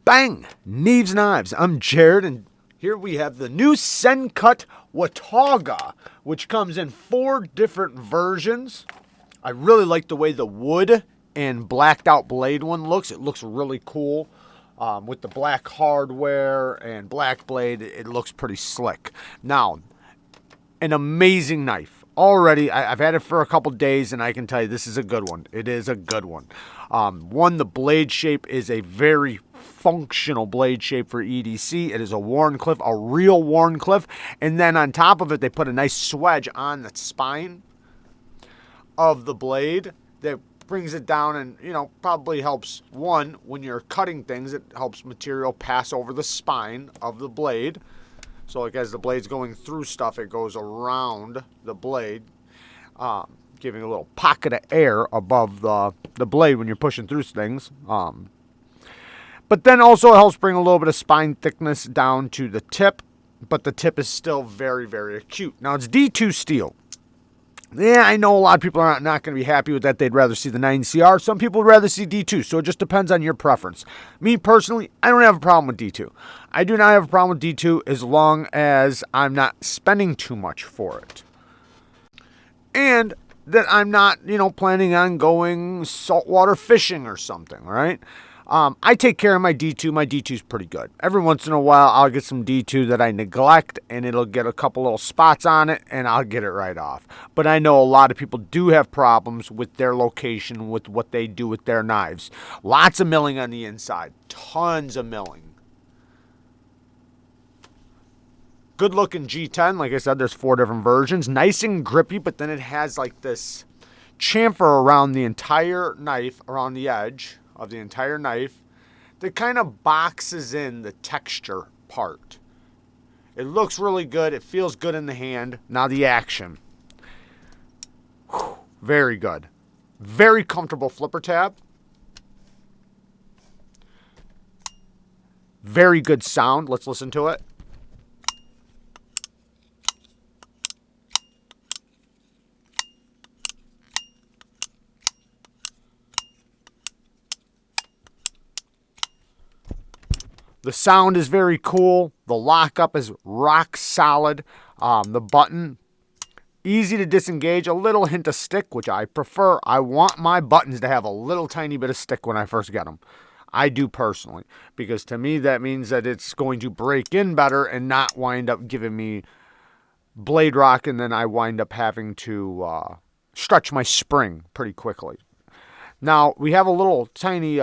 Bang! Neeves Knives. I'm Jared, and here we have the new Sencut Watauga, which comes in 4 different versions. I really like the way the wood and blacked out blade one looks. It looks really cool. With the black hardware and black blade, it looks pretty slick. Now, an amazing knife. Already, I've had it for a couple days, and I can tell you this is a good one. It is a good one. The blade shape is a very functional blade shape for EDC. It is a Wharncliffe, a real Wharncliffe. And then on top of it, they put a nice swedge on the spine of the blade that brings it down and, probably helps, one, when you're cutting things, it helps material pass over the spine of the blade. So like as the blade's going through stuff, it goes around the blade, giving a little pocket of air above the blade when you're pushing through things. But then also it helps bring a little bit of spine thickness down to the tip, but the tip is still very, very acute. Now it's D2 steel. Yeah, I know a lot of people are not going to be happy with that. They'd rather see the 9CR. Some people would rather see D2, so it just depends on your preference. Me, personally, I don't have a problem with D2. I do not have a problem with D2 as long as I'm not spending too much for it. And that I'm not, planning on going saltwater fishing or something, right? I take care of my D2. My D2 is pretty good. Every once in a while, I'll get some D2 that I neglect, and it'll get a couple little spots on it, and I'll get it right off. But I know a lot of people do have problems with their location, with what they do with their knives. Lots of milling on the inside. Tons of milling. Good looking G10. Like I said, there's 4 different versions. Nice and grippy, but then it has like this chamfer around the entire knife, around the edge of the entire knife, that kind of boxes in the texture part. It looks really good. It feels good in the hand. Now the action. Whew, very good. Very comfortable flipper tab. Very good sound. Let's listen to it. The sound is very cool. The lockup is rock solid. The button, easy to disengage. A little hint of stick, which I prefer. I want my buttons to have a little tiny bit of stick when I first get them. I do personally. Because to me, that means that it's going to break in better and not wind up giving me blade rock. And then I wind up having to stretch my spring pretty quickly. Now, we have a little tiny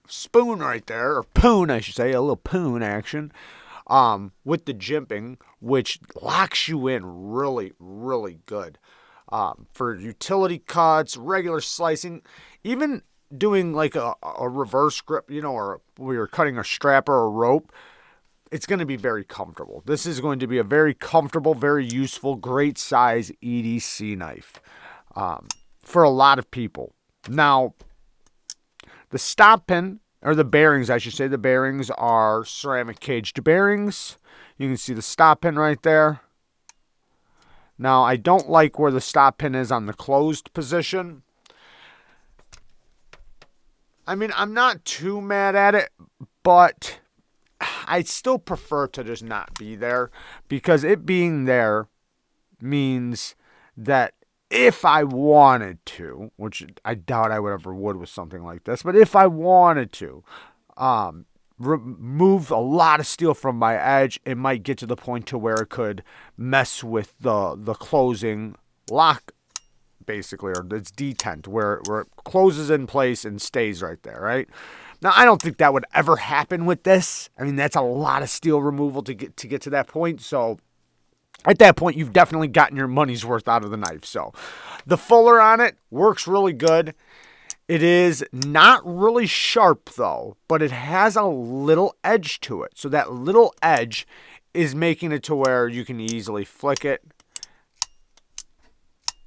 spoon right there, or poon, I should say, a little poon action, with the jimping, which locks you in really, really good. For utility cuts, regular slicing, even doing like a reverse grip, or where you're cutting a strap or a rope, it's going to be very comfortable. This is going to be a very comfortable, very useful, great size EDC knife for a lot of people. Now, the stop pin, or the bearings, I should say, the bearings are ceramic caged bearings. You can see the stop pin right there. Now, I don't like where the stop pin is on the closed position. I mean, I'm not too mad at it, but I still prefer to just not be there, because it being there means that if I wanted to, which I doubt I would ever would with something like this, but if I wanted to remove a lot of steel from my edge, it might get to the point to where it could mess with the closing lock, basically, or its detent, where it closes in place and stays right there, right? Now, I don't think that would ever happen with this. I mean, that's a lot of steel removal to get to that point, so at that point, you've definitely gotten your money's worth out of the knife. So the fuller on it works really good. It is not really sharp, though, but it has a little edge to it. So that little edge is making it to where you can easily flick it.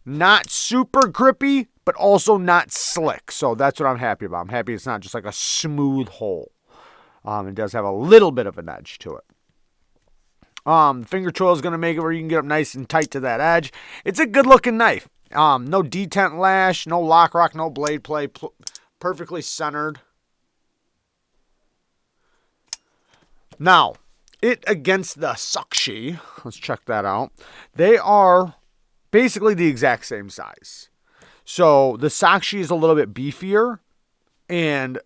Not super grippy, but also not slick. So that's what I'm happy about. I'm happy it's not just like a smooth hole. It does have a little bit of an edge to it. Finger choil is going to make it where you can get up nice and tight to that edge. It's a good looking knife. No detent lash, no lock rock, no blade play. Perfectly centered. Now, it against the Sakshi, let's check that out. They are basically the exact same size. So the Sakshi is a little bit beefier and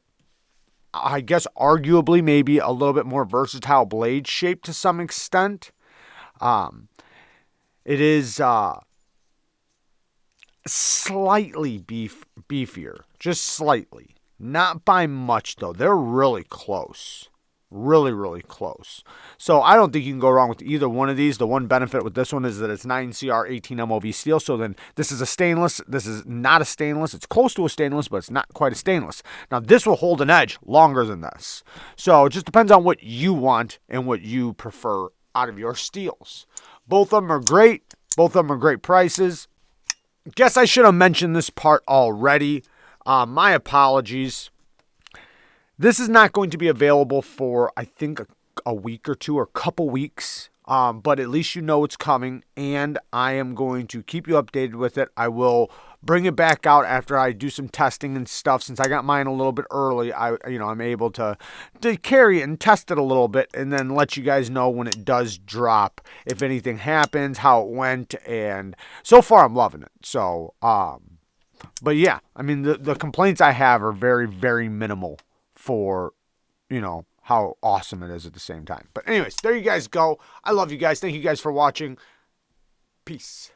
I guess arguably maybe a little bit more versatile blade shape to some extent. It is slightly beefier, just slightly. Not by much though. They're really close. Really, really close. So I don't think you can go wrong with either one of these. The one benefit with this one is that it's 9CR 18 MOV steel. So then this is a stainless. This is not a stainless. It's close to a stainless, but it's not quite a stainless. Now this will hold an edge longer than this. So it just depends on what you want and what you prefer out of your steels. Both of them are great. Both of them are great prices. Guess I should have mentioned this part already. My apologies. This is not going to be available for, I think, a week or two or a couple weeks. But at least you know it's coming, and I am going to keep you updated with it. I will bring it back out after I do some testing and stuff. Since I got mine a little bit early, I'm able to carry it and test it a little bit, and then let you guys know when it does drop, if anything happens, how it went, and so far I'm loving it. So, but yeah, I mean the complaints I have are very, very minimal for, how awesome it is at the same time. But anyways, there you guys go. I love you guys. Thank you guys for watching. Peace.